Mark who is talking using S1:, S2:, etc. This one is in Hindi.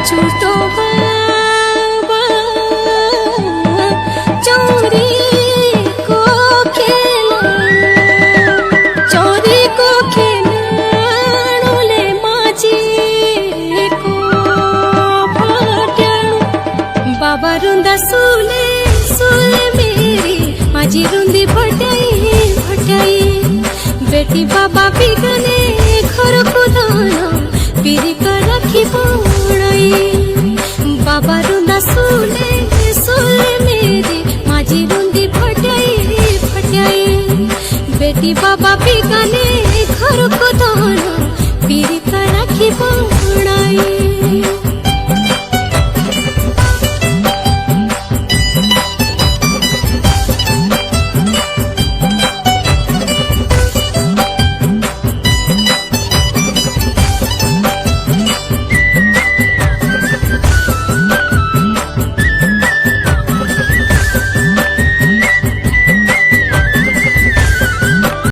S1: छूटो बाबा चोरी को खेलाणुले माझी को फट्याणु बाबा रुंदा सुले सुले मेरी माझी रुंदी फटाई बेटी बाबा बिगने घर को दाना पीरी कर रखी पड़ई बाबा रुंदा सुले सुले मेरी माझी रुंदी फटाई बेटी बाबा